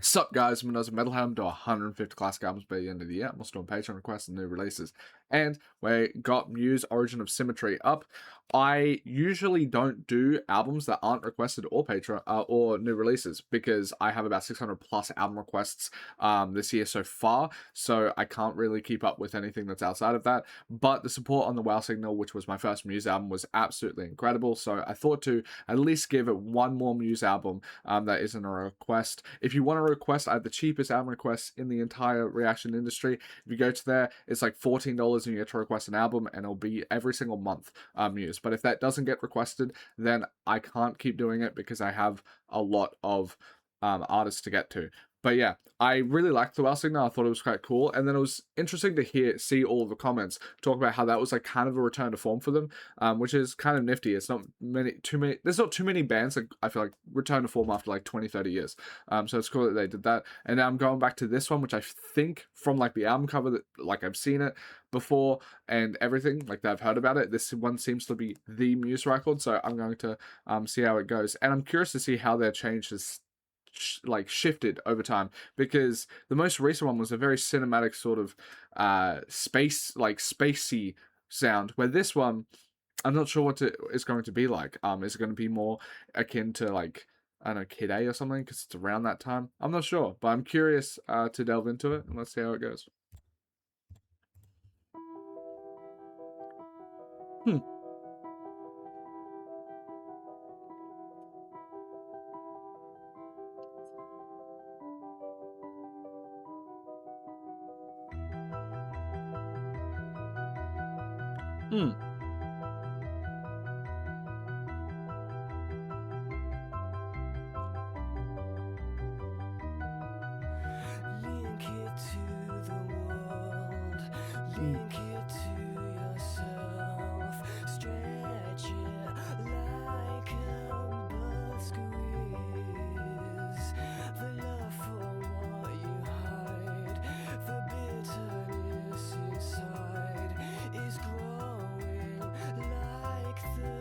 Sup guys, I'm Metalhead. I'm to 150 classic albums by the end of the year. I'm also doing Patreon requests and new releases. And we got Muse Origin of Symmetry up. I usually don't do albums that aren't requested or Patreon or new releases because I have about 600 plus album requests this year so far, so I can't really keep up with anything that's outside of that. But the support on the Wow Signal, which was my first Muse album, was absolutely incredible, so I thought to at least give it one more Muse album that isn't a request. If you want to request, I have the cheapest album requests in the entire reaction industry. If you go to there, it's like $14 and you get to request an album, and it'll be every single month Muse. But if that doesn't get requested, then I can't keep doing it because I have a lot of artists to get to. But yeah, I really liked the Wow Signal. I thought it was quite cool, and then it was interesting to see all of the comments talk about how that was like kind of a return to form for them, which is kind of nifty. It's not too many. There's not too many bands that I feel like return to form after like 20-30 years. So it's cool that they did that. And now I'm going back to this one, which I think from like the album cover that like I've seen it before and everything, like that I've heard about it. This one seems to be the Muse record, so I'm going to see how it goes, and I'm curious to see how their change has like shifted over time, because the most recent one was a very cinematic sort of spacey sound, where this one I'm not sure what it's going to be like. Is it going to be more akin to like, I don't know, Kid A or something, because it's around that time? I'm not sure, but I'm curious to delve into it, and let's see how it goes. Link it to the world, link it to yourself, stretch it like a bird squeeze. The love for what you hide, the bitterness inside is growing like the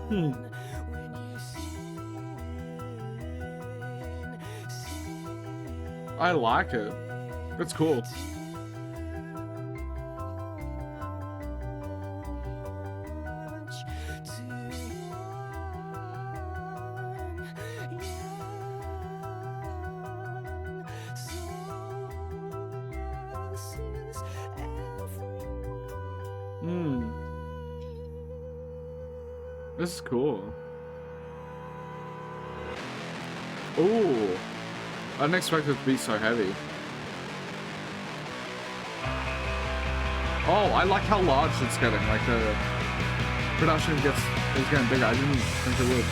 newborn. When you I like it. It's cool. This is cool. Ooh. I didn't expect it to be so heavy. Oh, I like how large it's getting. Like the production is getting bigger. I didn't think it would.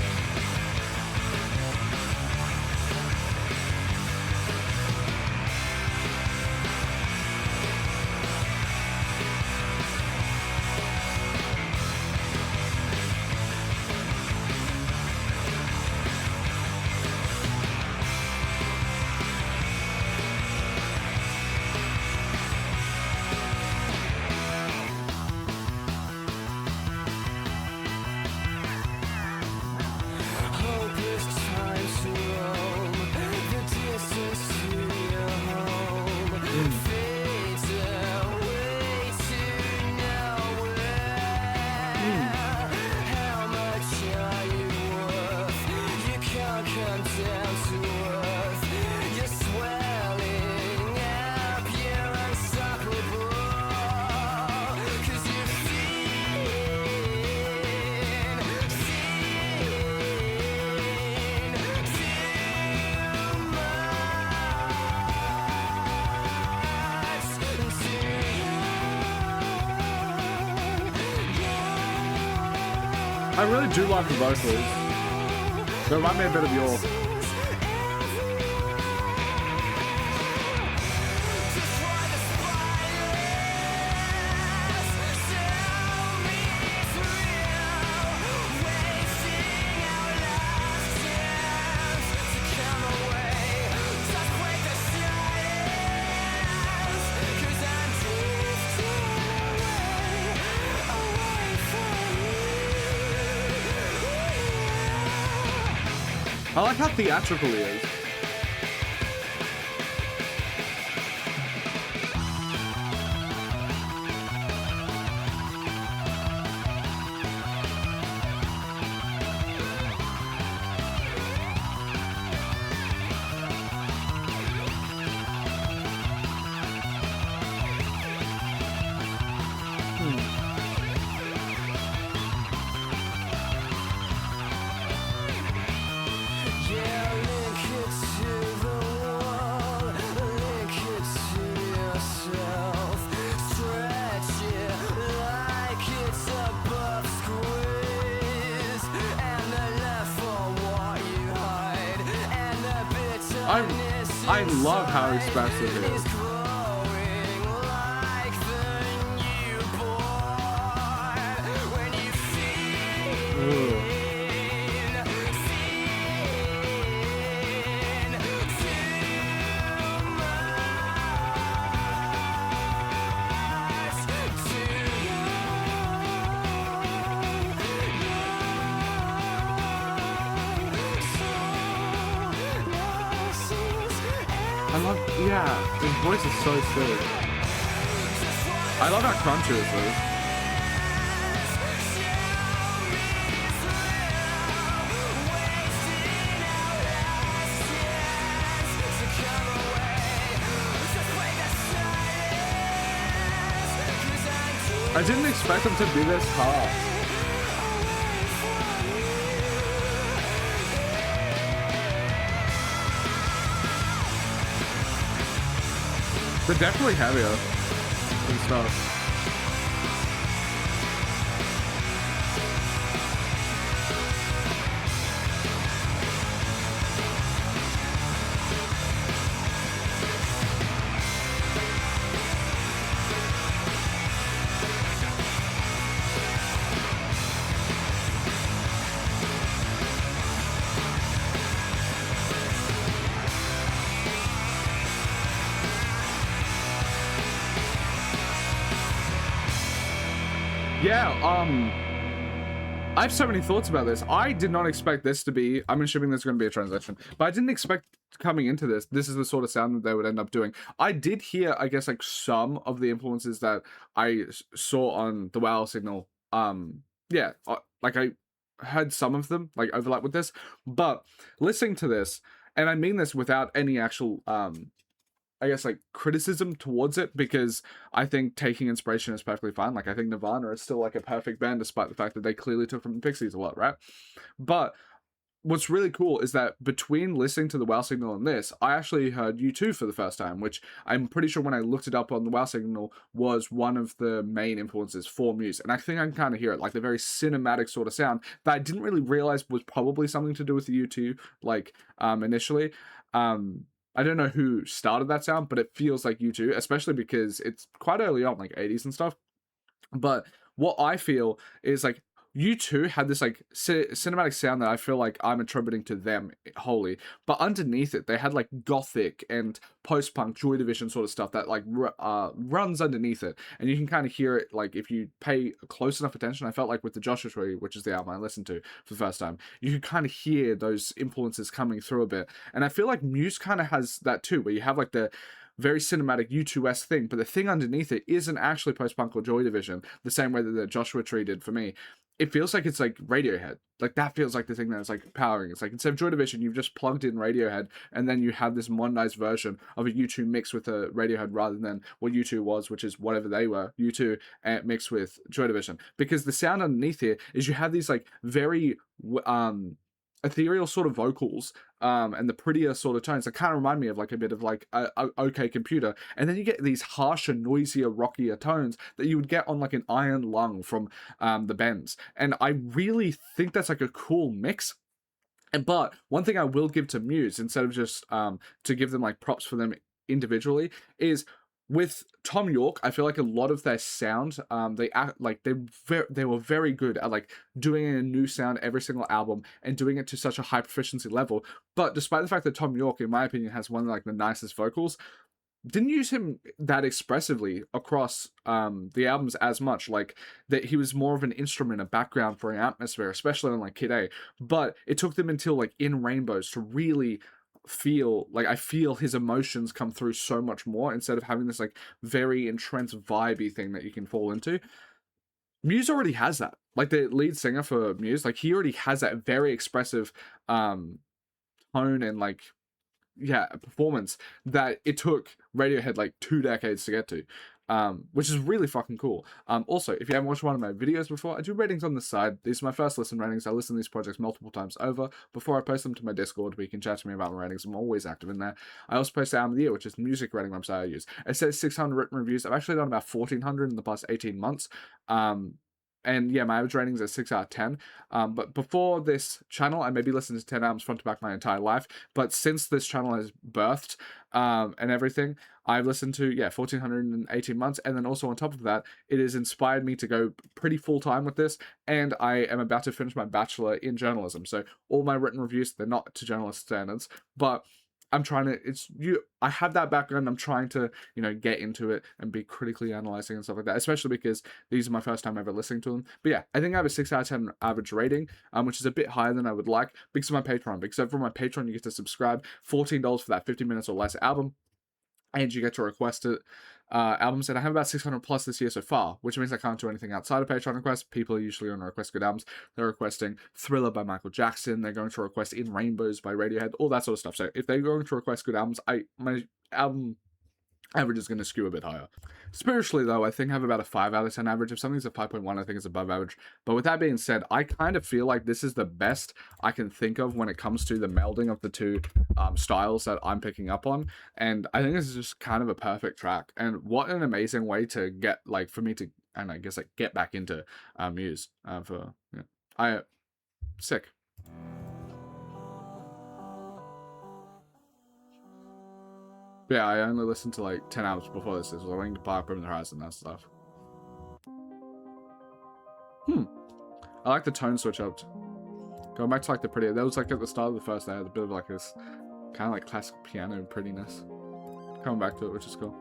I really do like the vocals. They remind me a bit of your... I like how theatrical he is. Yeah, link it to the wall, link it to yourself, stretch it like it's above squeeze, and the left for what you hide, and the bitterness I love how expressive it is is. growing like the newborn when you feel Ooh. I love, yeah, his voice is so sick. I love how crunchy this is. I didn't expect him to be this hard. They're definitely heavier and stuff. Yeah, I have so many thoughts about this. I did not expect this to be, I'm assuming there's going to be a transition, but I didn't expect coming into this is the sort of sound that they would end up doing. I did hear, I guess, like some of the influences that I saw on the WoW signal. Yeah, like I heard some of them like overlap with this, but listening to this, and I mean this without any actual, I guess, like criticism towards it, because I think taking inspiration is perfectly fine. Like I think Nirvana is still like a perfect band despite the fact that they clearly took from the Pixies a lot, right? But what's really cool is that between listening to the WoW signal and this, I actually heard U2 for the first time, which I'm pretty sure when I looked it up on the WoW signal was one of the main influences for Muse. And I think I can kind of hear it, like the very cinematic sort of sound that I didn't really realize was probably something to do with the U2, like initially. I don't know who started that sound, but it feels like U2, especially because it's quite early on, like 80s and stuff. But what I feel is like U2 had this like cinematic sound that I feel like I'm attributing to them wholly. But underneath it, they had like gothic and post-punk, Joy Division sort of stuff that like runs underneath it. And you can kind of hear it like if you pay close enough attention. I felt like with the Joshua Tree, which is the album I listened to for the first time, you can kind of hear those influences coming through a bit. And I feel like Muse kind of has that too, where you have like the very cinematic U2S thing, but the thing underneath it isn't actually post-punk or Joy Division, the same way that the Joshua Tree did for me. It feels like it's like Radiohead. Like that feels like the thing that's like powering. It's like instead of Joy Division, you've just plugged in Radiohead, and then you have this modernized version of a U2 mixed with a Radiohead rather than what U2 was, which is whatever they were, U2 mixed with Joy Division. Because the sound underneath here is you have these like very ethereal sort of vocals and the prettier sort of tones that kind of remind me of like a bit of like a OK Computer, and then you get these harsher, noisier, rockier tones that you would get on like an Iron Lung from the Bends. And I really think that's like a cool mix. But one thing I will give to Muse, instead of just to give them like props for them individually, is with Tom York, I feel like a lot of their sound, they act like they were very good at like doing a new sound every single album and doing it to such a high proficiency level. But despite the fact that Tom York, in my opinion, has one of like the nicest vocals, didn't use him that expressively across the albums as much. Like that he was more of an instrument, a background for an atmosphere, especially on like Kid A. But it took them until like In Rainbows to really feel like I feel his emotions come through so much more instead of having this like very entranced vibey thing that you can fall into. Muse already has that. Like the lead singer for Muse, like he already has that very expressive tone and like performance that it took Radiohead like 2 decades to get to, which is really fucking cool. Also, if you haven't watched one of my videos before, I do ratings on the side. These are my first listen ratings. I listen to these projects multiple times over before I post them to my Discord, where you can chat to me about my ratings. I'm always active in there. I also post the album of the year, which is the music rating website I use. It says 600 written reviews. I've actually done about 1,400 in the past 18 months. And yeah, my average ratings are 6 out of 10. But before this channel, I maybe listened to 10 albums front to back my entire life. But since this channel has birthed and everything, I've listened to 1,418 months. And then also on top of that, it has inspired me to go pretty full time with this. And I am about to finish my bachelor in journalism. So all my written reviews, they're not to journalist standards, but I'm trying to, I have that background. I'm trying to, get into it and be critically analyzing and stuff like that, especially because these are my first time ever listening to them. But yeah, I think I have a 6 out of 10 average rating, which is a bit higher than I would like because of my Patreon. Because over my Patreon, you get to subscribe, $14 for that 50 minutes or less album, and you get to request it. Albums, and I have about 600 plus this year so far, which means I can't do anything outside of Patreon requests. People are usually going to request good albums. They're requesting Thriller by Michael Jackson. They're going to request In Rainbows by Radiohead, all that sort of stuff. So if they're going to request good albums, my album average is going to skew a bit higher. Spiritually, though, I think I have about a 5 out of 10 average. If something's a 5.1, I think it's above average. But with that being said, I kind of feel like this is the best I can think of when it comes to the melding of the two styles that I'm picking up on. And I think this is just kind of a perfect track. And what an amazing way to get, like, for me to, and I guess, like, get back into Muse. Sick. Yeah, I only listened to like 10 albums before this. It was Linkin Park, Bring the Horizon, that stuff. I like the tone switch up. Going back to like the pretty, that was like at the start of the first, they had a bit of like this kind of like classic piano prettiness. Coming back to it, which is cool.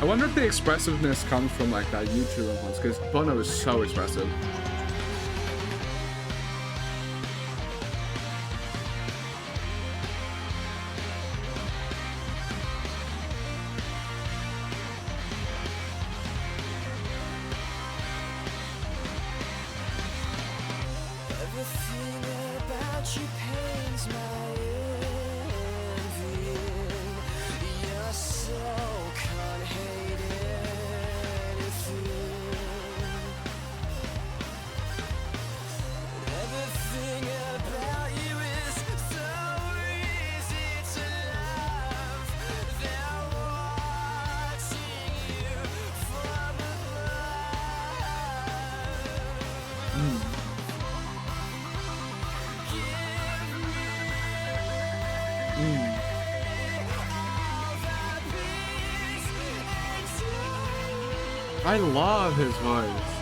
I wonder if the expressiveness comes from like that YouTube influence, because Bono is so expressive. I love his voice.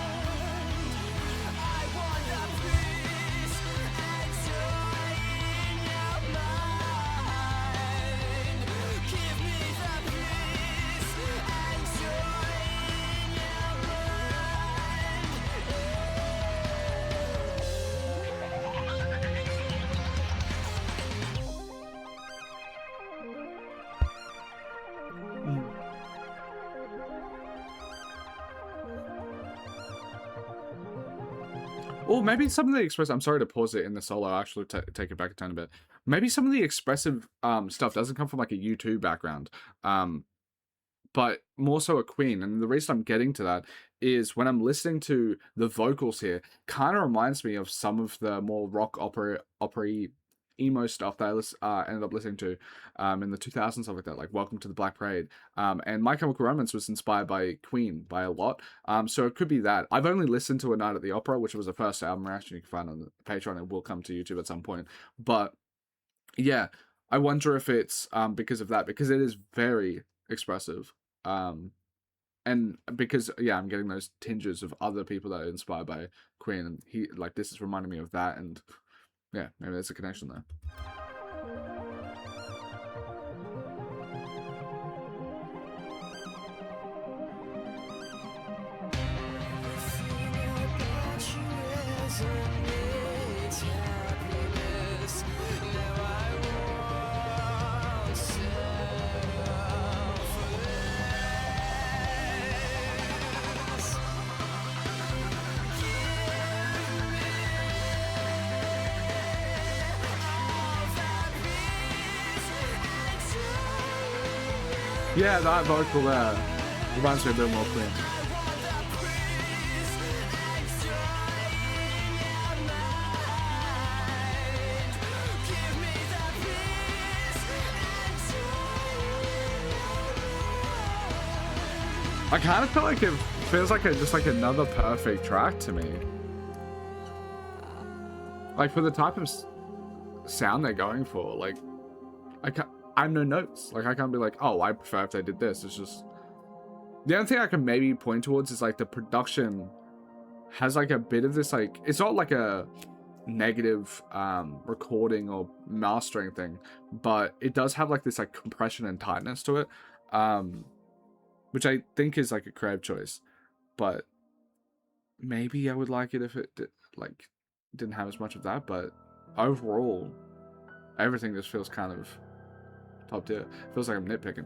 Or maybe some of the expressive. I'm sorry to pause it in the solo. I'll actually take it back a tiny bit. Maybe some of the expressive stuff doesn't come from like a U2 background, but more so a Queen. And the reason I'm getting to that is when I'm listening to the vocals here, kind of reminds me of some of the more rock opera emo stuff that I ended up listening to in the 2000s, stuff like that, like Welcome to the Black Parade. And My Chemical Romance was inspired by Queen by a lot. So it could be that. I've only listened to A Night at the Opera, which was the first album reaction you can find on the Patreon. It will come to YouTube at some point. But yeah, I wonder if it's because of that, because it is very expressive. And because, yeah, I'm getting those tinges of other people that are inspired by Queen, and this is reminding me of that, and yeah, maybe there's a connection there. Yeah, that vocal there reminds me a bit more Queen. I kind of feel like it feels like just like another perfect track to me. Like for the type of sound they're going for, like I have no notes. Like I can't be like, oh, I prefer if they did this. It's just the only thing I can maybe point towards is like the production has like a bit of this, like it's not like a negative recording or mastering thing, but it does have like this like compression and tightness to it, which I think is like a creative choice. But maybe I would like it if it didn't have as much of that. But overall, everything just feels kind of top tier. Feels like I'm nitpicking.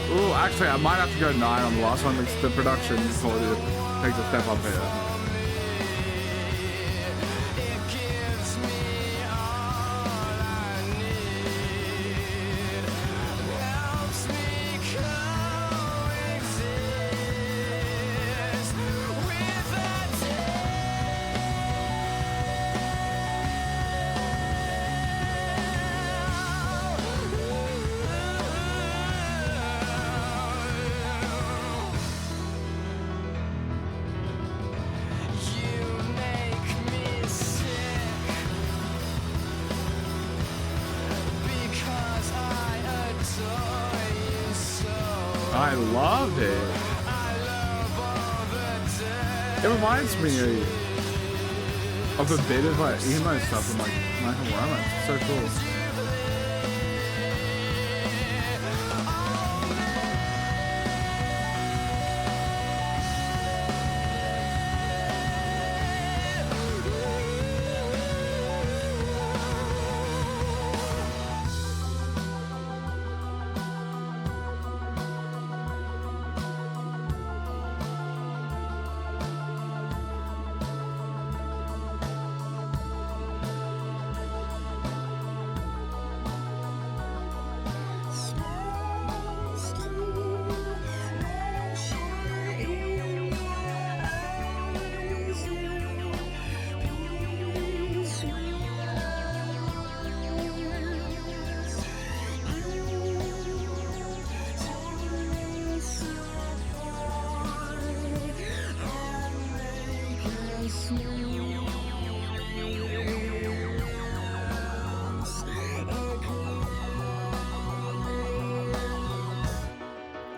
Ooh, actually, I might have to go 9 on the last one. It's the production quality takes a step up here. I love it. It reminds me of a bit of like emo stuff from like My Chemical Romance. It's so cool.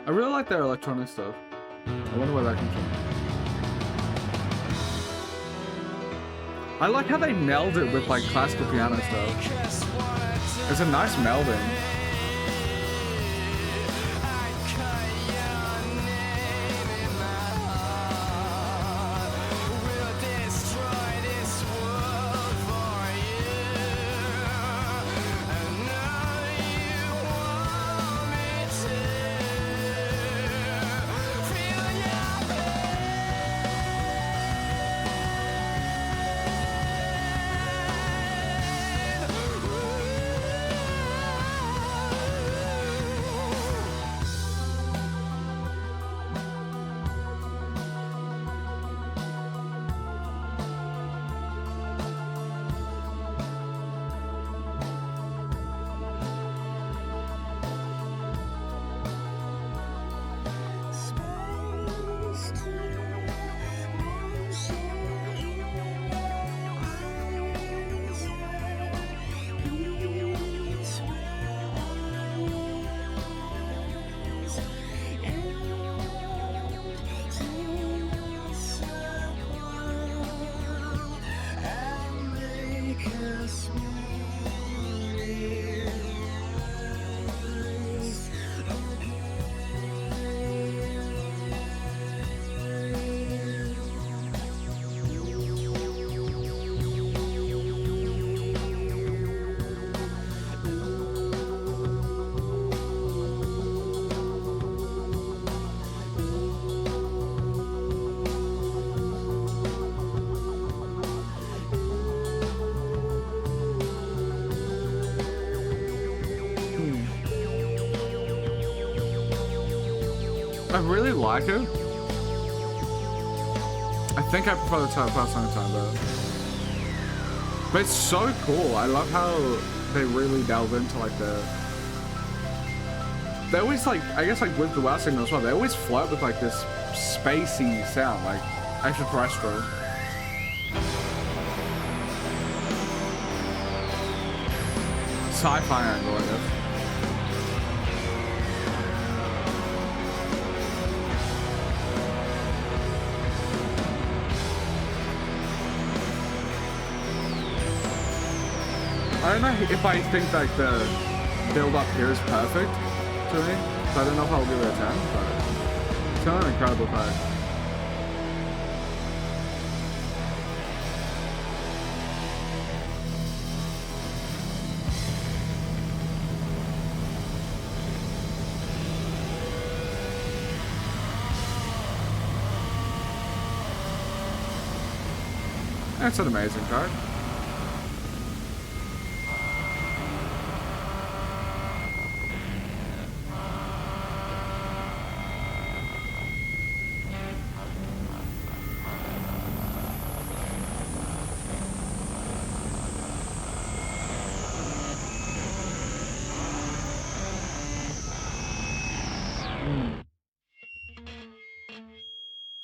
I really like their electronic stuff. I wonder where that comes from. I like how they nailed it with like classical piano stuff. It's a nice melding. I really like it. I think I prefer the first time better. But it's so cool. I love how they really delve into like they always like, I guess like with the WoW signal as well, they always flirt with like this spacey sound, like extraterrestrial. Sci-fi angle, I guess. I don't know if I think like the build up here is perfect to me, so I don't know if I'll give it a 10, but it's still an incredible fight. That's an amazing card.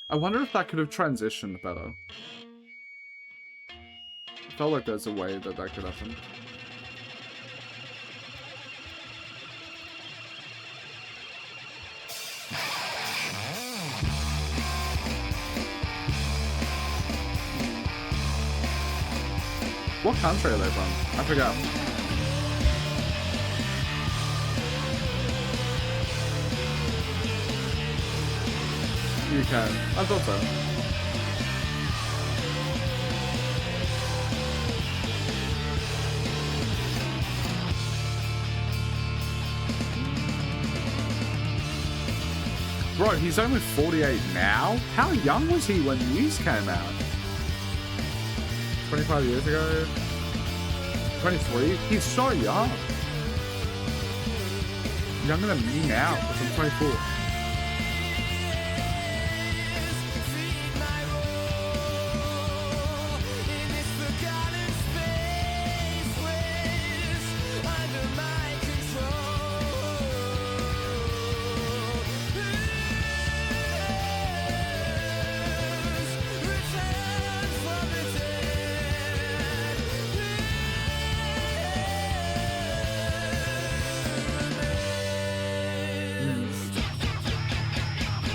I wonder if that could have transitioned better. I felt like there's a way that that could happen. What country are they from? I forgot. UK. I thought so. Bro, he's only 48 now? How young was he when Muse came out? 25 years ago? 23? He's so young. Younger than me now, because I'm 24.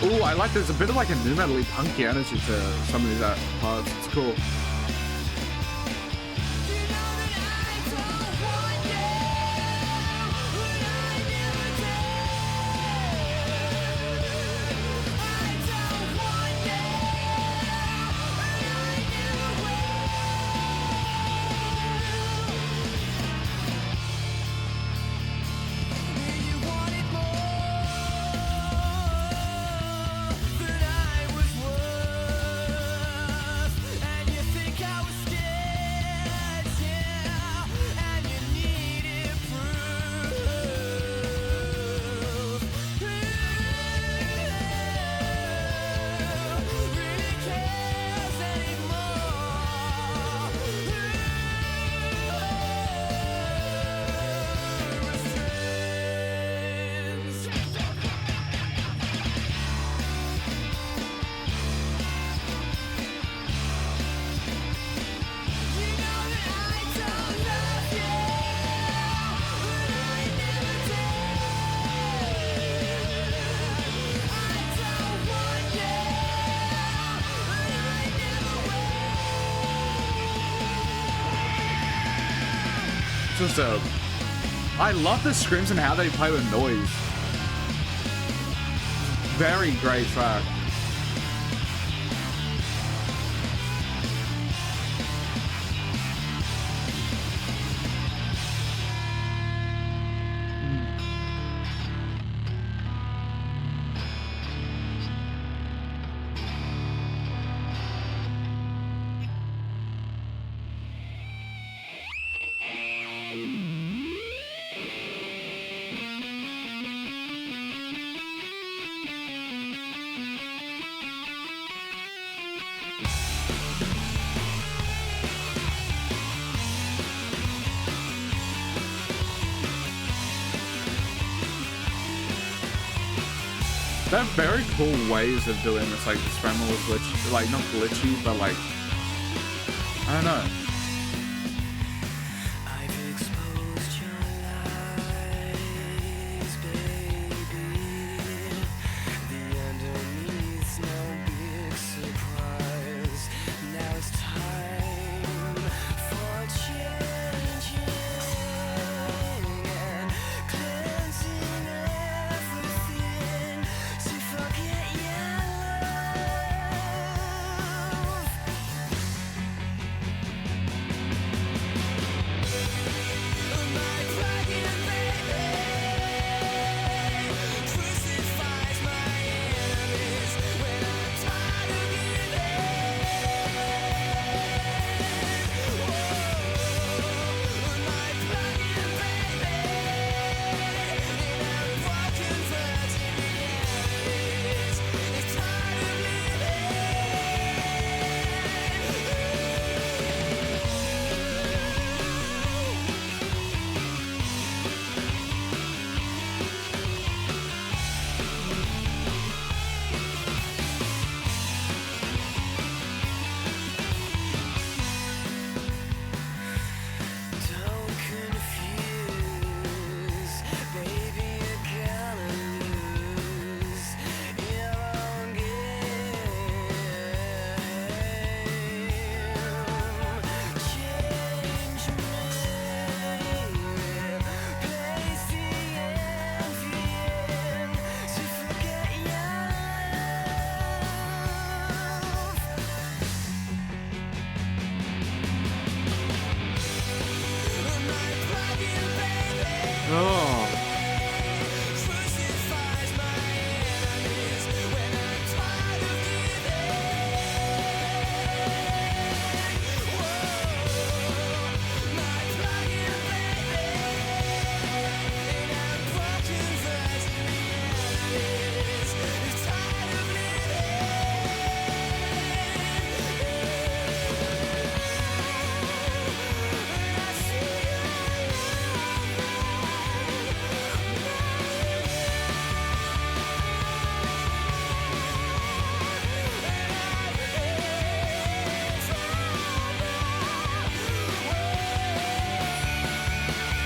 Ooh, I like there's a bit of like a new metal-y punky energy to some of these parts. It's cool. Just I love the screams and how they play with noise. Very great track. They have very cool ways of doing this, like experimental with glitch, like not glitchy, but like I don't know.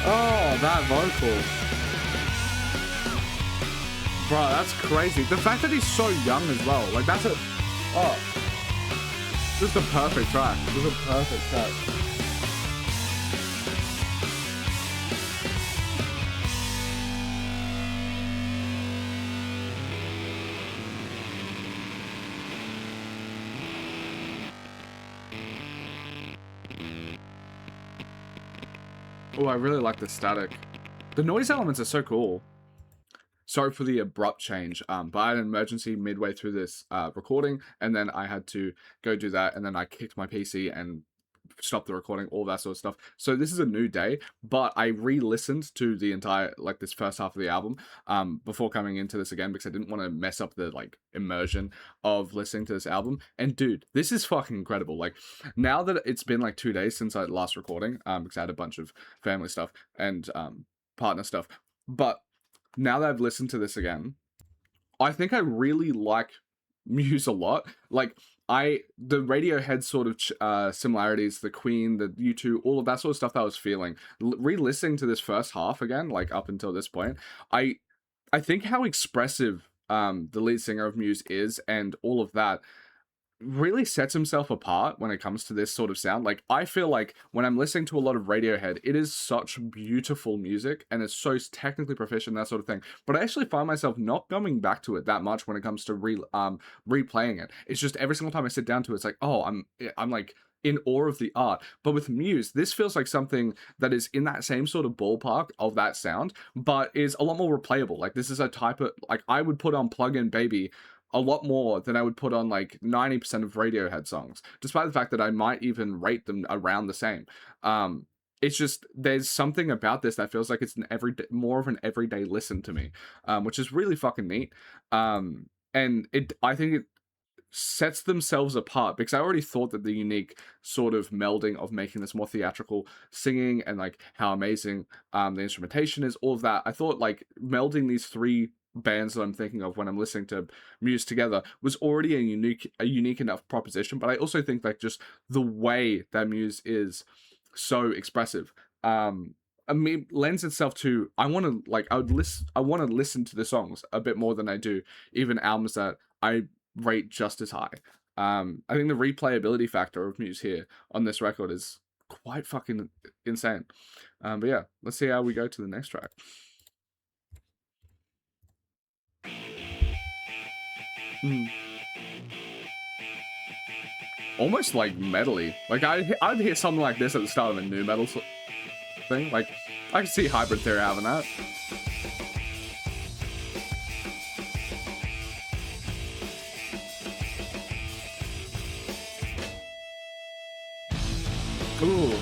Oh, that vocal. Bro, that's crazy. The fact that he's so young as well. Like, that's a... Oh. Just a perfect track. Just a perfect track. Oh, I really like the static. The noise elements are so cool. Sorry for the abrupt change, but I had an emergency midway through this recording, and then I had to go do that, and then I kicked my PC and stopped the recording, all that sort of stuff. So this is a new day, but I re-listened to the entire, like, this first half of the album before coming into this again, because I didn't want to mess up the, like, immersion of listening to this album. And dude, this is fucking incredible. Like, now that it's been like 2 days since I last recording, because I had a bunch of family stuff and partner stuff, but now that I've listened to this again, I think I really like Muse a lot. Like, the Radiohead sort of similarities, the Queen, the U2, all of that sort of stuff that I was feeling. Re-listening to this first half again, like up until this point, I think how expressive the lead singer of Muse is, and all of that really sets himself apart when it comes to this sort of sound. Like, I feel like when I'm listening to a lot of Radiohead, it is such beautiful music and it's so technically proficient, that sort of thing, but I actually find myself not going back to it that much when it comes to replaying it. It's just every single time I sit down to it, it's like, oh, I'm like in awe of the art. But with Muse, this feels like something that is in that same sort of ballpark of that sound, but is a lot more replayable. Like, this is a type of, like, I would put on Plug In Baby a lot more than I would put on like 90% of Radiohead songs, despite the fact that I might even rate them around the same. It's just, there's something about this that feels like it's more of an everyday listen to me, which is really fucking neat. And I think it sets themselves apart, because I already thought that the unique sort of melding of making this more theatrical singing and like how amazing the instrumentation is, all of that, I thought like melding these three bands that I'm thinking of when I'm listening to Muse together was already a unique enough proposition. But I also think like just the way that Muse is so expressive, I mean, lends itself to, I want to listen to the songs a bit more than I do even albums that I rate just as high. I think the replayability factor of Muse here on this record is quite fucking insane. But yeah, let's see how we go to the next track. Almost like metal-y. Like, I'd hear something like this at the start of a new metal thing. Like, I can see Hybrid Theory having that. Ooh.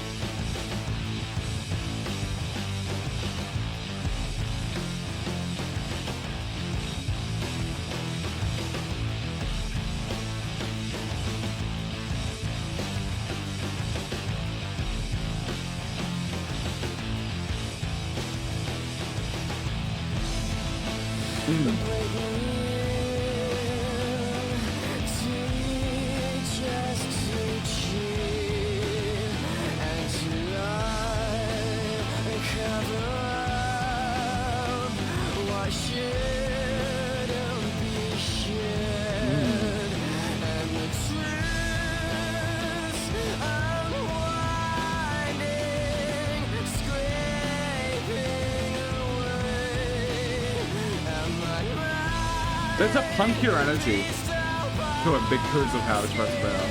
There's a punkier energy to it because of how expressive they are.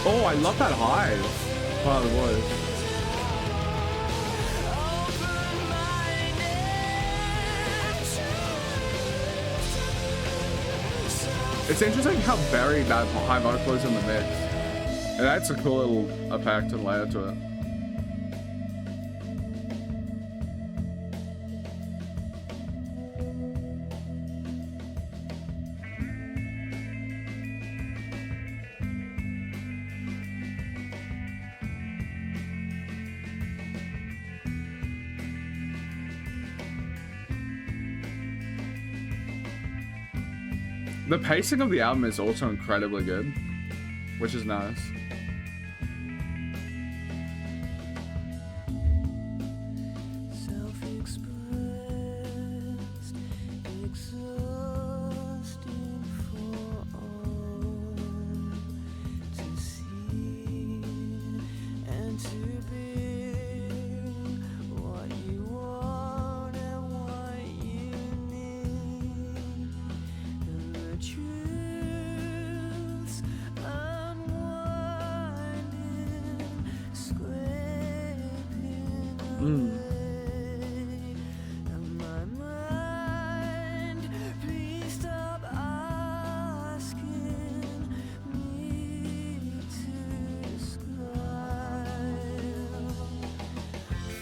Oh, I love that high part of the voice. It's interesting how buried that high vocal is in the mix. It adds a cool little effect and layer to it. The pacing of the album is also incredibly good, which is nice. Self-expressed, exhausting for all to see and to be what you want and what you need, and the truths unwinding, scraping away. And my mind, please stop asking me to describe.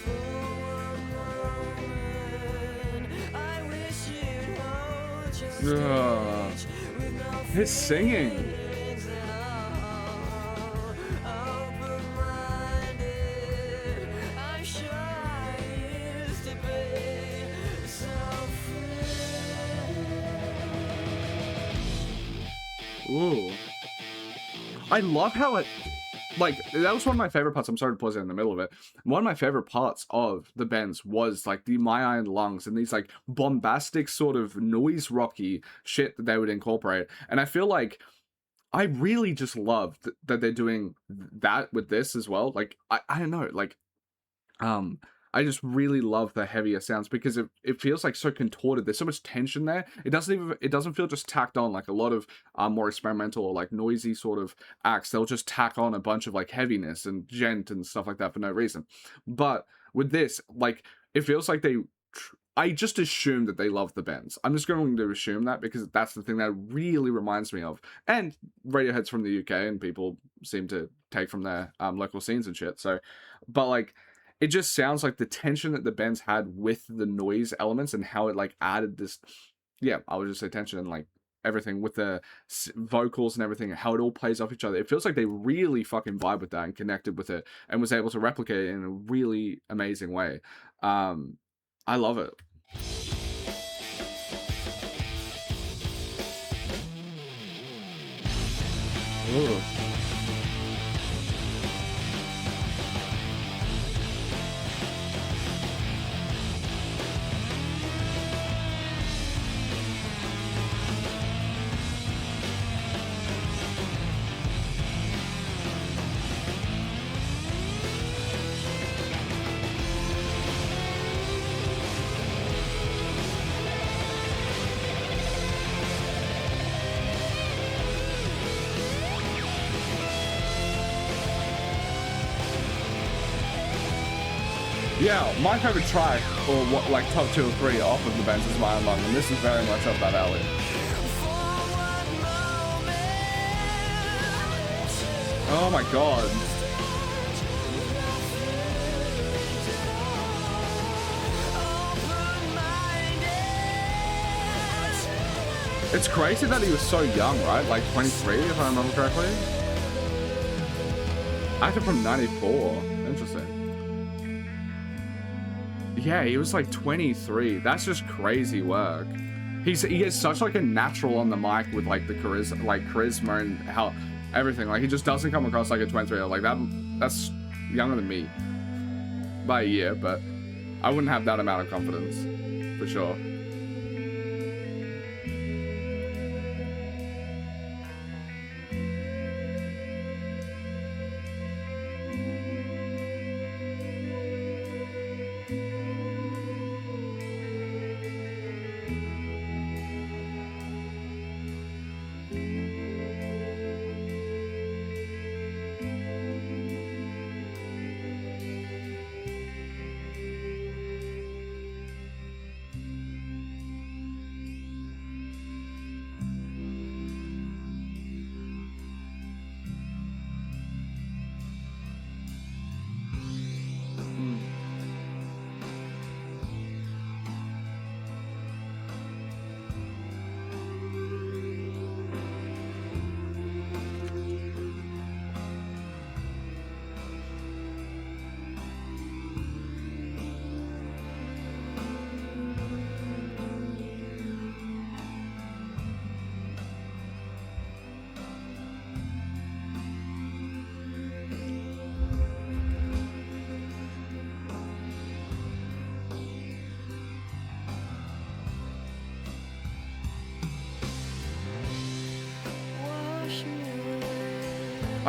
For one moment, I wish you'd hold just Ugh. with no His singing. feelings at all. Open-minded, I'm sure I used to be so free. Ooh. I love how it, like, that was one of my favorite parts. I'm sorry to pause it in the middle of it. One of my favorite parts of the bends was like the My Iron Lungs and these like bombastic sort of noise rocky shit that they would incorporate. And I feel like I really just love that they're doing that with this as well. Like, I don't know, like, I just really love the heavier sounds because it feels like so contorted. There's so much tension there. It doesn't feel just tacked on like a lot of more experimental or like noisy sort of acts. They'll just tack on a bunch of like heaviness and djent and stuff like that for no reason. But with this, like, it feels like I just assume that they love the bends. I'm just going to assume that because that's the thing that really reminds me of. And Radiohead's from the UK and people seem to take from their local scenes and shit. So, but like, it just sounds like the tension that the bends had with the noise elements and how it like added this, yeah, I would just say tension and like everything with the vocals and everything, how it all plays off each other. It feels like they really fucking vibe with that and connected with it and was able to replicate it in a really amazing way. I love it. Ooh. Yeah, my favorite track, or what, like top 2 or 3 off of the bends is My Own Lung, and this is very much up that alley. Oh my god. It's crazy that he was so young, right? Like 23, if I remember correctly. Actor from 94. Interesting. Yeah, he was like 23. That's just crazy work. He is such like a natural on the mic with like the charisma and how everything. Like, he just doesn't come across like a 23. Like that's younger than me by a year, but I wouldn't have that amount of confidence for sure.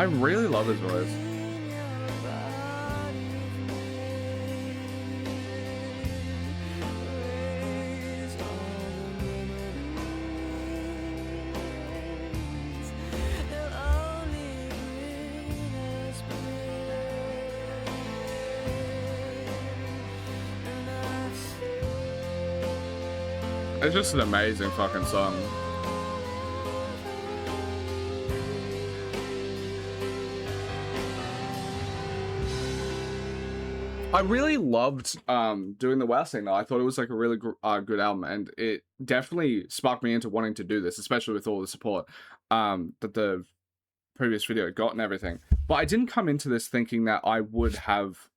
I really love his voice. It's just an amazing fucking song. I really loved doing the West thing though. I thought it was like a really good album, and it definitely sparked me into wanting to do this, especially with all the support that the previous video got and everything. But I didn't come into this thinking that I would have.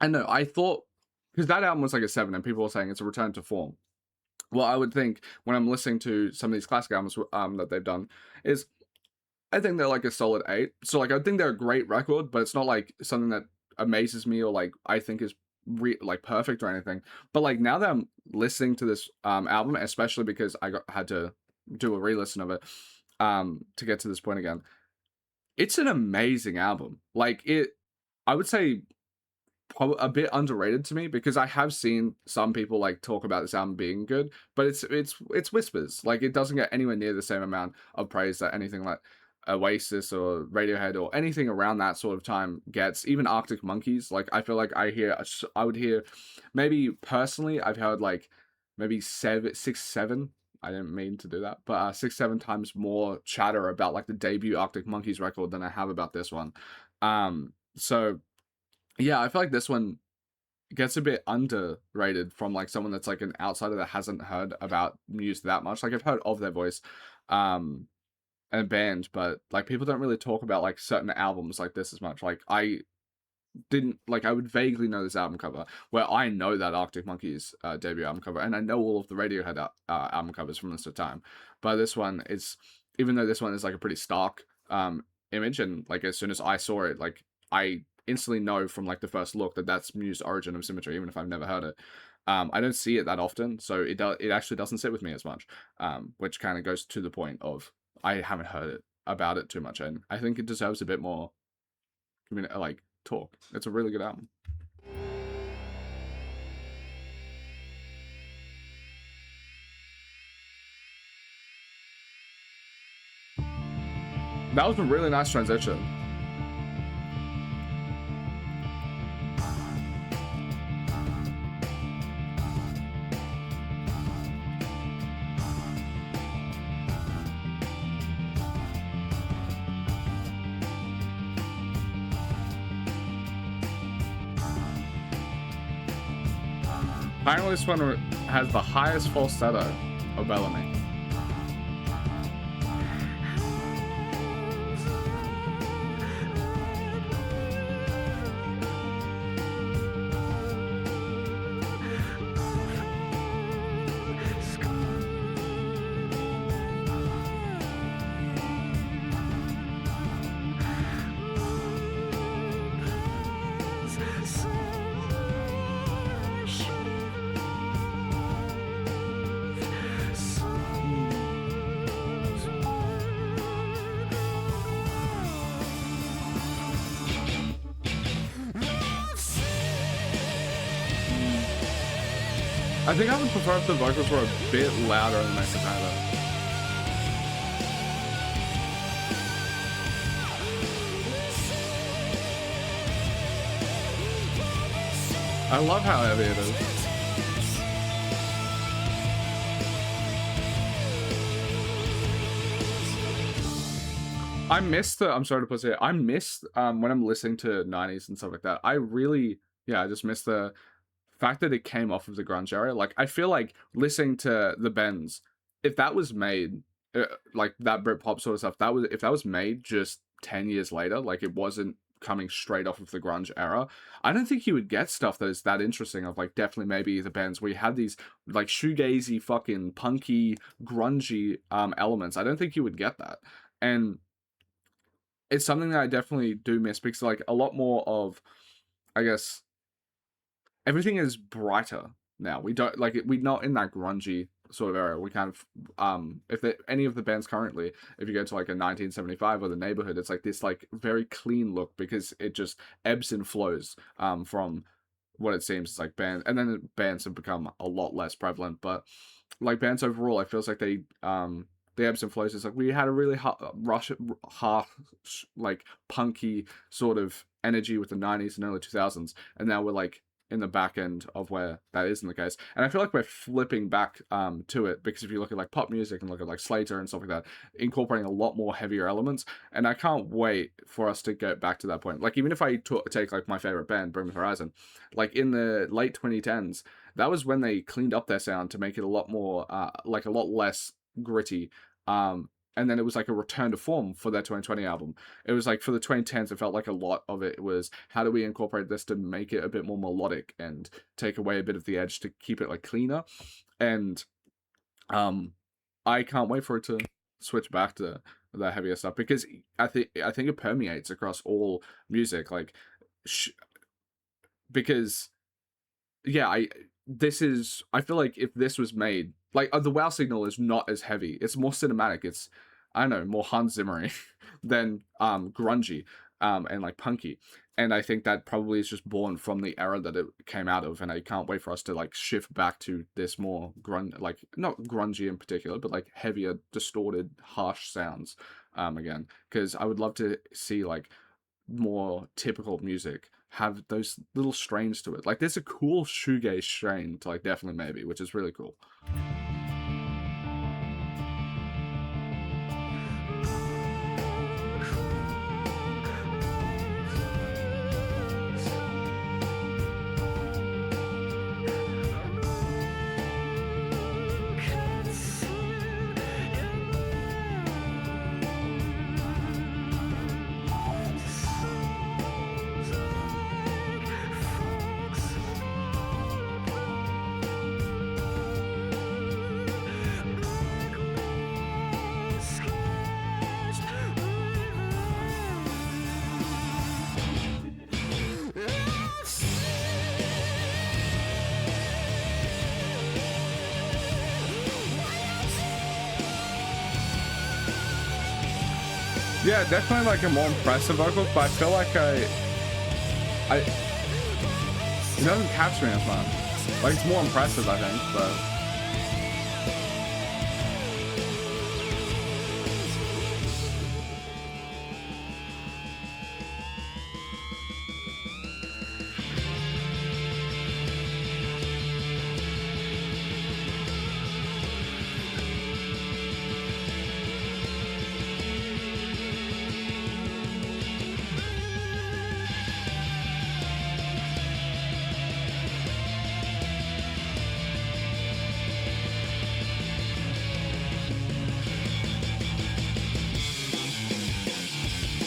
I know, I thought, because that album was like a 7 and people were saying it's a return to form. Well, I would think when I'm listening to some of these classic albums that they've done, is I think they're like a solid 8. So like I think they're a great record, but it's not like something that amazes me or like I think is like perfect or anything. But like now that I'm listening to this album, especially because I had to do a re-listen of it to get to this point again, it's an amazing album. Like I would say a bit underrated to me, because I have seen some people like talk about this album being good, but it's whispers. Like it doesn't get anywhere near the same amount of praise that anything like Oasis or Radiohead or anything around that sort of time gets. Even Arctic Monkeys, like I feel like I would hear, maybe personally I've heard like maybe 6, 7. I didn't mean to do that, but 6, 7 times more chatter about like the debut Arctic Monkeys record than I have about this one. So yeah, I feel like this one gets a bit underrated from like someone that's like an outsider that hasn't heard about Muse that much. Like I've heard of their voice and band, but like people don't really talk about like certain albums like this as much. Like I would vaguely know this album cover, where I know that Arctic Monkeys debut album cover, and I know all of the Radiohead album covers from this time. But this one is, even though this one is like a pretty stark image, and like as soon as I saw it, like I instantly know from like the first look that that's Muse Origin of Symmetry, even if I've never heard it. I don't see it that often, so it actually doesn't sit with me as much, which kind of goes to the point of I haven't heard it about it too much, and I think it deserves a bit more like talk. It's a really good album. That was a really nice transition. Apparently this one has the highest falsetto of Bellamy. I think I would prefer if the vocals were a bit louder than they sounded. I love how heavy it is. I miss I'm sorry to put it, I miss when I'm listening to 90s and stuff like that. I just miss the fact that it came off of the grunge era. Like I feel like listening to the Bends, if that was made like that Britpop sort of stuff, if that was made just 10 years later, like it wasn't coming straight off of the grunge era, I don't think you would get stuff that is that interesting. Of like definitely maybe the Bends where you had these like shoegazy fucking punky grungy elements. I don't think you would get that, and it's something that I definitely do miss, because like a lot more of, I guess, everything is brighter now. We don't like it. We're not in that grungy sort of era. We kind of if any of the bands currently, if you go to like a 1975 or the Neighborhood, it's like this like very clean look because it just ebbs and flows from what it seems it's like bands, and then bands have become a lot less prevalent, but like bands overall, it feels like they the ebbs and flows. It's like we had a really harsh, like punky sort of energy with the 90s and early 2000s, and now we're like in the back end of where that isn't the case. And I feel like we're flipping back to it, because if you look at like pop music and look at like Slater and stuff like that, incorporating a lot more heavier elements, and I can't wait for us to get back to that point. Like even if I take like my favorite band, Bring Me Horizon, like in the late 2010s, that was when they cleaned up their sound to make it a lot more like a lot less gritty. And then it was like a return to form for their 2020 album. It was like for the 2010s, it felt like a lot of it was how do we incorporate this to make it a bit more melodic and take away a bit of the edge to keep it like cleaner. And I can't wait for it to switch back to the heavier stuff, because I think it permeates across all music, like because yeah, I feel like if this was made like the Wow Signal is not as heavy. It's more cinematic. It's, I don't know, more Hans Zimmery than grungy and like punky. And I think that probably is just born from the era that it came out of. And I can't wait for us to like shift back to this more like not grungy in particular, but like heavier, distorted, harsh sounds again. Because I would love to see like more typical music have those little strains to it. Like there's a cool shoegaze strain to like Definitely Maybe, which is really cool. Yeah, definitely like a more impressive vocal, but I feel like it doesn't catch me as much. Like it's more impressive, I think, but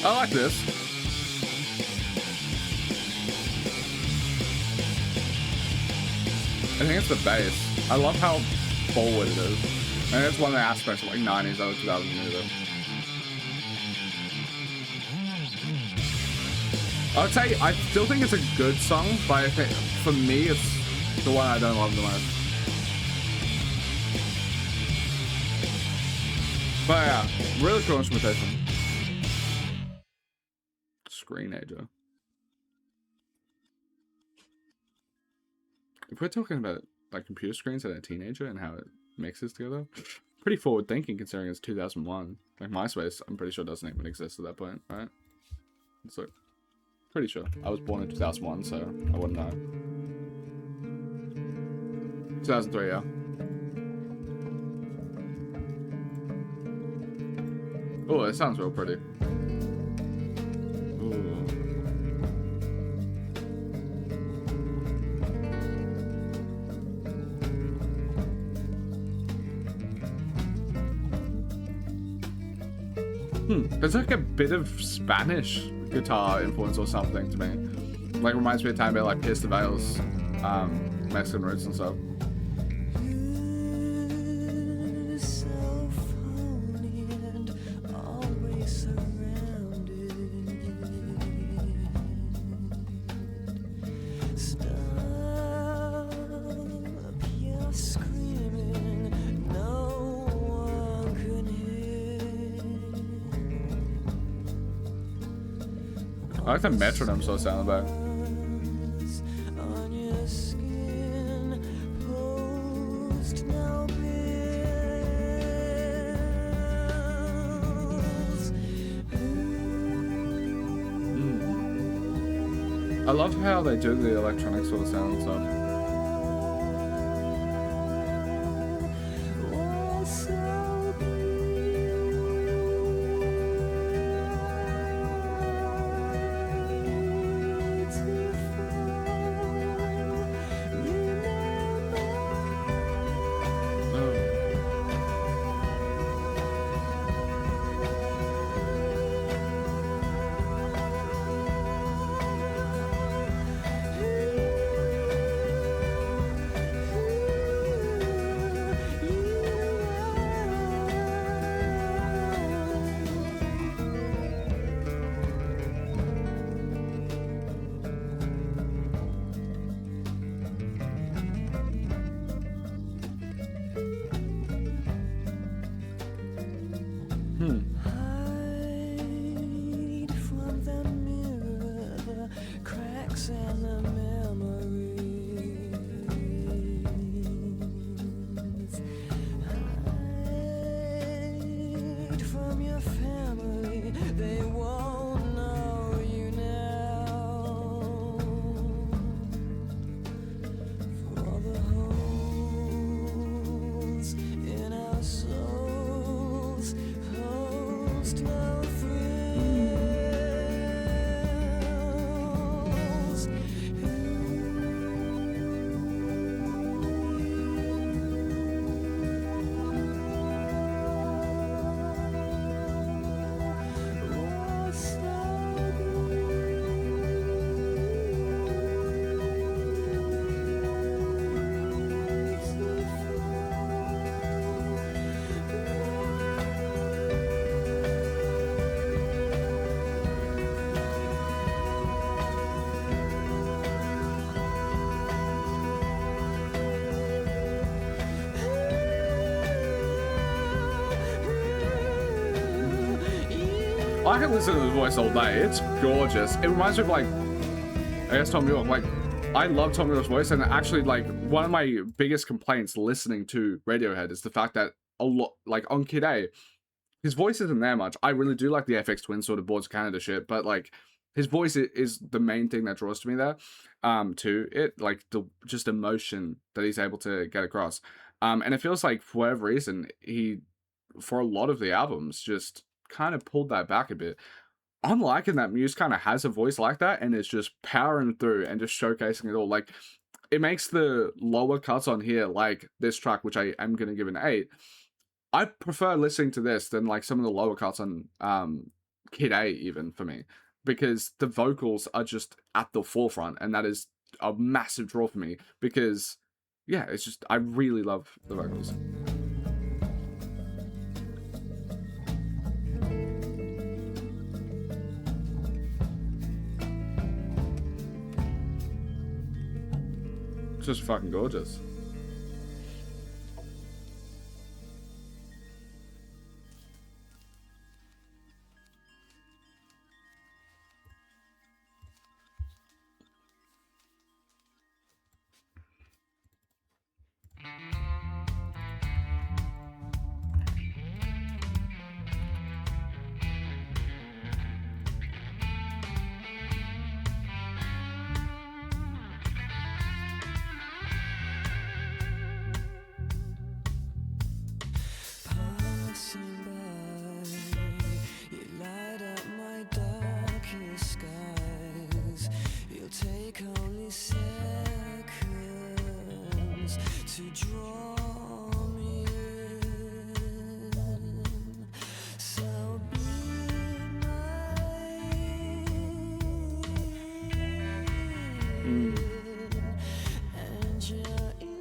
I like this. I think it's the bass. I love how forward it is. And it's one of the aspects of like 90s or 2000s music. I would say I still think it's a good song, but I think for me it's the one I don't love the most. But yeah, really cool instrumentation. Screenager. If we're talking about like computer screens and a teenager and how it mixes together, pretty forward thinking considering it's 2001. Like MySpace, I'm pretty sure doesn't even exist at that point, right? So, pretty sure. I was born in 2001, so I wouldn't know. 2003, yeah. Oh, it sounds real pretty. There's like a bit of Spanish guitar influence or something to me. Like reminds me of time about like Pierce the Veil's Mexican roots and stuff. I like the metronome sort of sound about. on your skin, post now bills. I love how they do the electronic sort of sound and stuff. Hide from the mirror, the cracks and the memories. Hide from your family, they won't know you now. For all the holes in our souls, post no thrills. What's I can listen to his voice all day. It's gorgeous. It reminds me of, like, I guess Tom York. Like, I love Tom York's voice, and actually, like, one of my biggest complaints listening to Radiohead is the fact that a lot, like, on Kid A, his voice isn't there much. I really do like the FX Twin sort of Boards of Canada shit, but, like, his voice is the main thing that draws to me there. To it, like, the just emotion that he's able to get across. And it feels like, for whatever reason, he, for a lot of the albums, just kind of pulled that back a bit. I'm liking that Muse kind of has a voice like that and is just powering through and just showcasing it all. Like, it makes the lower cuts on here, like this track, which I am going to give an 8. I prefer listening to this than, like, some of the lower cuts on Kid A, even, for me, because the vocals are just at the forefront, and that is a massive draw for me because, yeah, it's just, I really love the vocals. Just fucking gorgeous.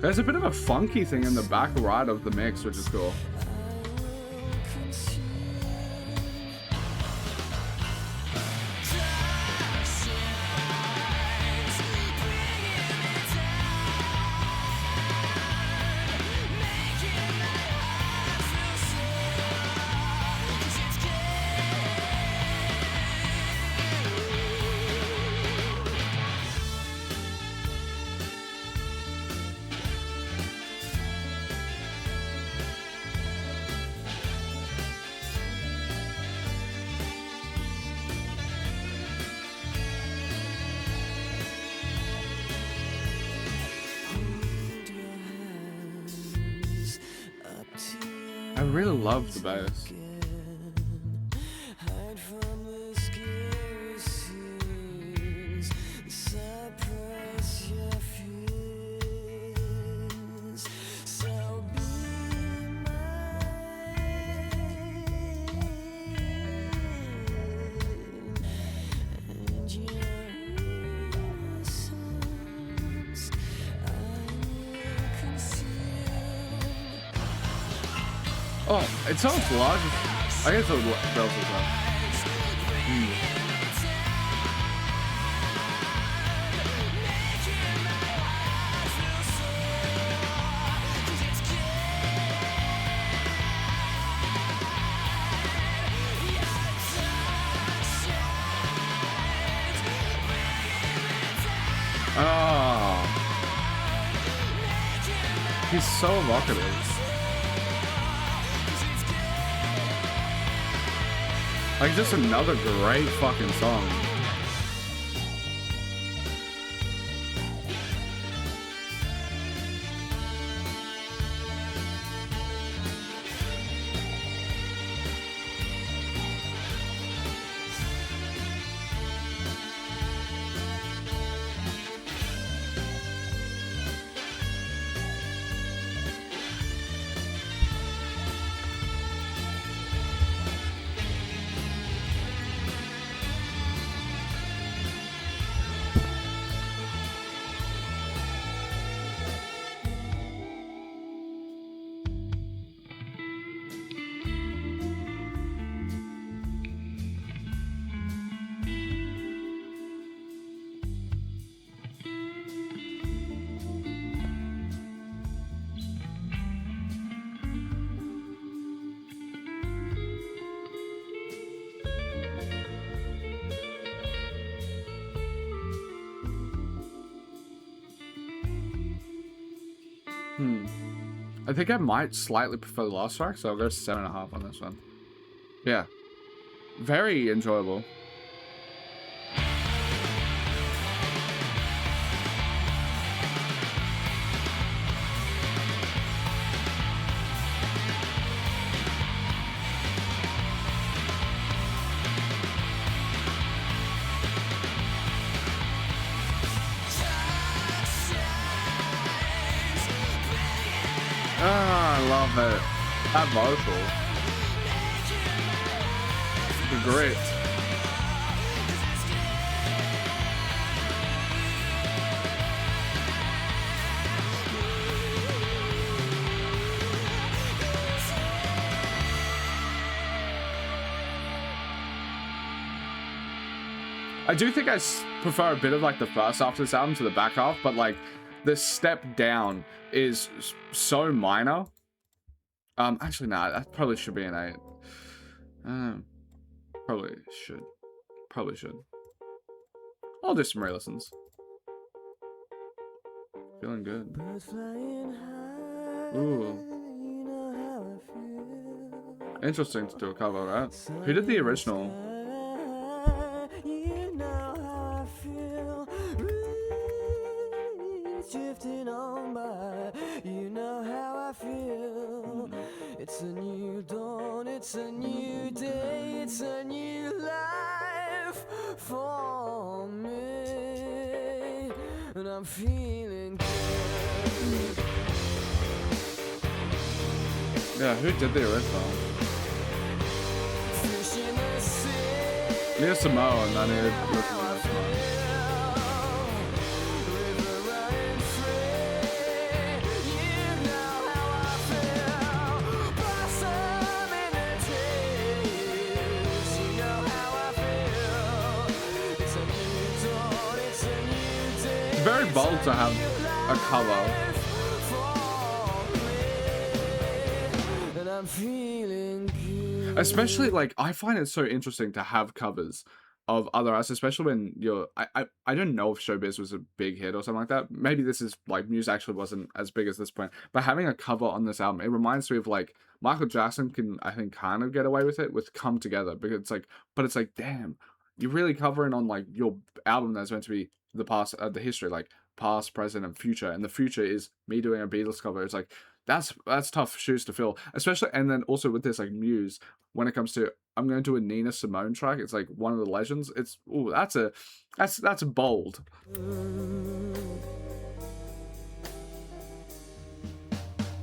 There's a bit of a funky thing in the back right of the mix, which is cool. I really love the bass. Hide from the scary scenes, suppress your fears. So be mine, and your innocence I will conceal. Oh, it sounds large. I guess it's relatively loud. Oh, he's so evocative. Like, just another great fucking song. I think I might slightly prefer the last track, so I'll go 7.5 on this one. Yeah. Very enjoyable. Ah, I love it. That vocal. The grit. I do think I prefer a bit of like the first half of this album to the back half, but like the step down is so minor. Actually, nah, that probably should be an 8. Probably should. I'll do some re-listens. Feeling good. Ooh. Interesting to do a cover, right? Who did the original? Drifting on by, you know how I feel. It's a new dawn, it's a new day, it's a new life for me, and I'm feeling good. Yeah, who did the original? Near Samoa, and then it looking at very bold to have a cover. Especially, like, I find it so interesting to have covers of other artists, especially when you're... I don't know if Showbiz was a big hit or something like that. Maybe this is, like, Muse actually wasn't as big as this point. But having a cover on this album, it reminds me of, like, Michael Jackson can, I think, kind of get away with it with Come Together. Because it's like... But it's like, damn, you're really covering on, like, your album that's meant to be the past, the history, like, past, present, and future. And the future is me doing a Beatles cover. It's like... that's tough shoes to fill, especially. And then also with this, like, Muse, when it comes to, I'm going to do a Nina Simone track, it's like one of the legends. It's, ooh, that's bold.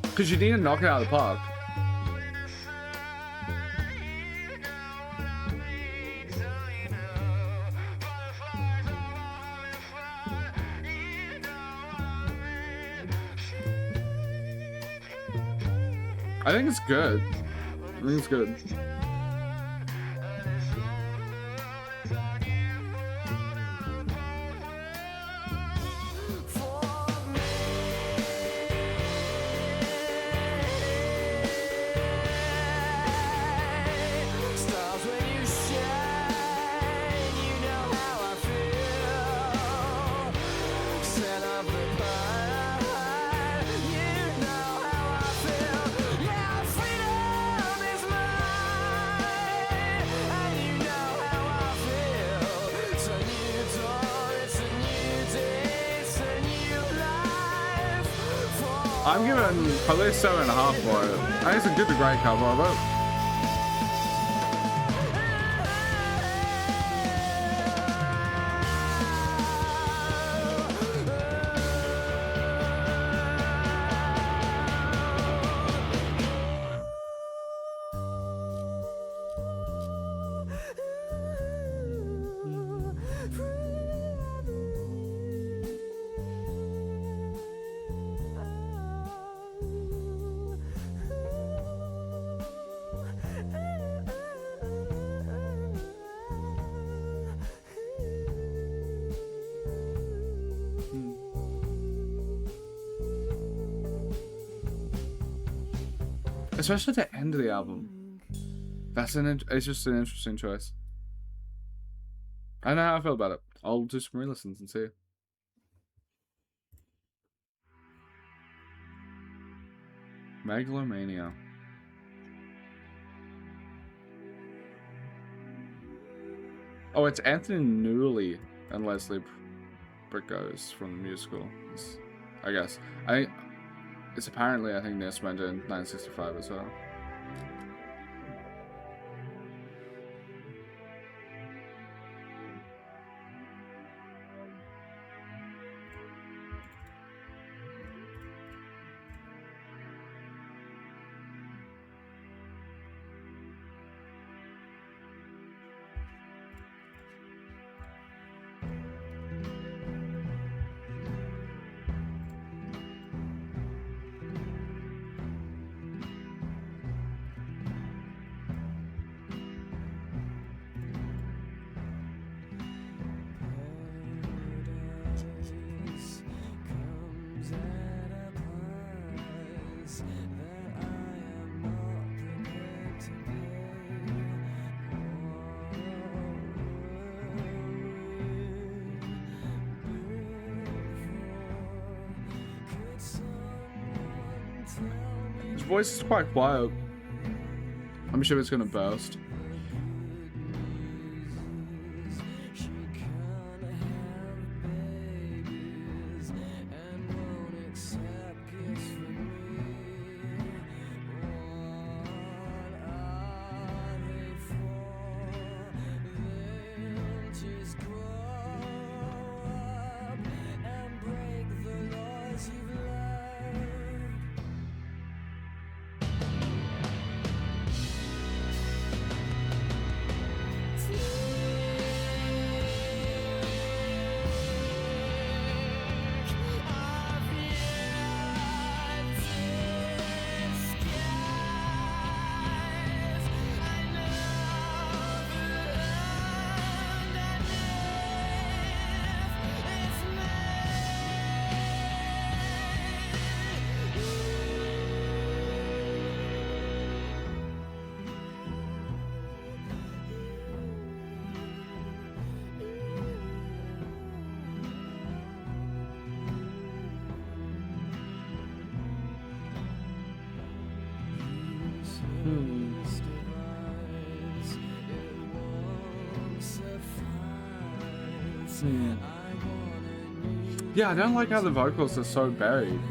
Because you need to knock it out of the park. I think it's good. I think it's good. I'm giving probably a 7.5 for it. I think it's a good to great cover of it. Especially at the end of the album. It's just an interesting choice. I don't know how I feel about it. I'll do some re-listens and see. Megalomania. Oh, it's Anthony Newley and Leslie Brickos from the musical. I guess. It's apparently, I think, this went in 1965 as well. His voice is quite quiet. I'm sure it's gonna burst. Yeah, I don't like how the vocals are so buried.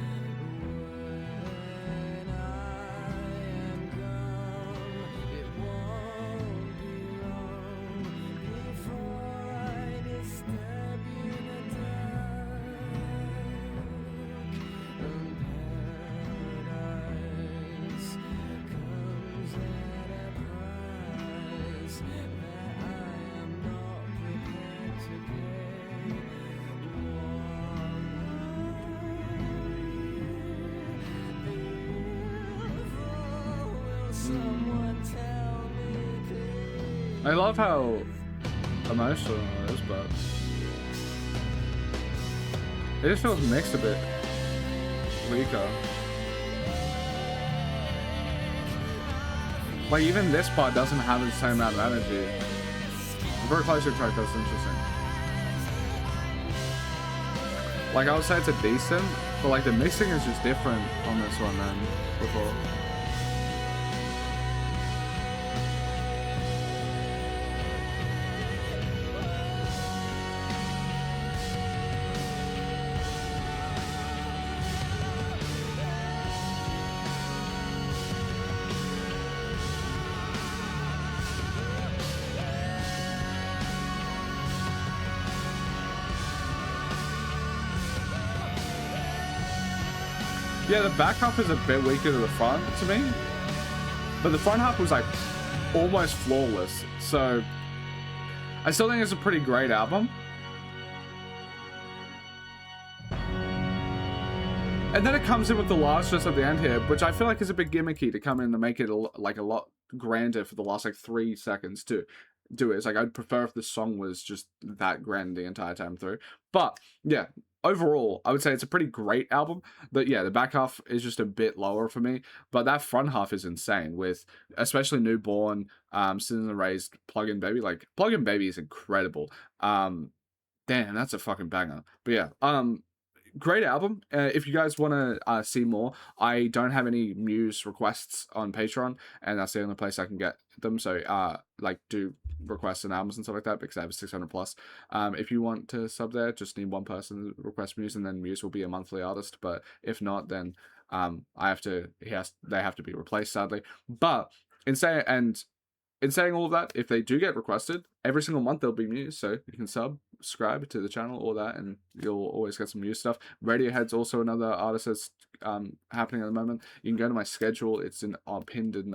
I love how emotional it is, but it just feels mixed a bit weaker. Like, even this part doesn't have the same amount of energy. The very closer track, that's interesting. Like, I would say it's a decent, but like the mixing is just different on this one than before. Yeah, the back half is a bit weaker than the front to me, but the front half was like almost flawless. So I still think it's a pretty great album. And then it comes in with the last just at the end here, which I feel like is a bit gimmicky to come in and make it a lot grander for the last like 3 seconds to do it. It's like I'd prefer if the song was just that grand the entire time through. But yeah, overall, I would say it's a pretty great album. But yeah, the back half is just a bit lower for me. But that front half is insane, with especially Newborn, Citizen Raised, Plug-in Baby. Like, Plug-in Baby is incredible. Damn, that's a fucking banger. But yeah, great album. If you guys want to see more, I don't have any Muse requests on Patreon, and that's the only place I can get them. So like, do requests and albums and stuff like that, because I have 600 plus. If you want to sub there, just need one person to request Muse, and then Muse will be a monthly artist. But if not, then they have to be replaced, sadly. But in saying all of that, if they do get requested, every single month there'll be Muse, so you can subscribe to the channel, all that, and you'll always get some Muse stuff. Radiohead's also another artist that's happening at the moment. You can go to my schedule; it's pinned in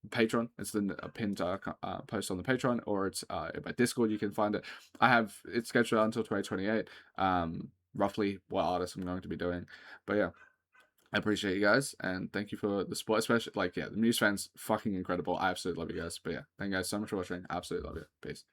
Patreon. It's the pinned post on the Patreon, or it's by Discord. You can find it. I have it scheduled until 2028. Roughly what artists I'm going to be doing, but yeah. I appreciate you guys, and thank you for the support, especially, like, yeah, the Muse fans, fucking incredible. I absolutely love you guys. But yeah, thank you guys so much for watching. I absolutely love you. Peace.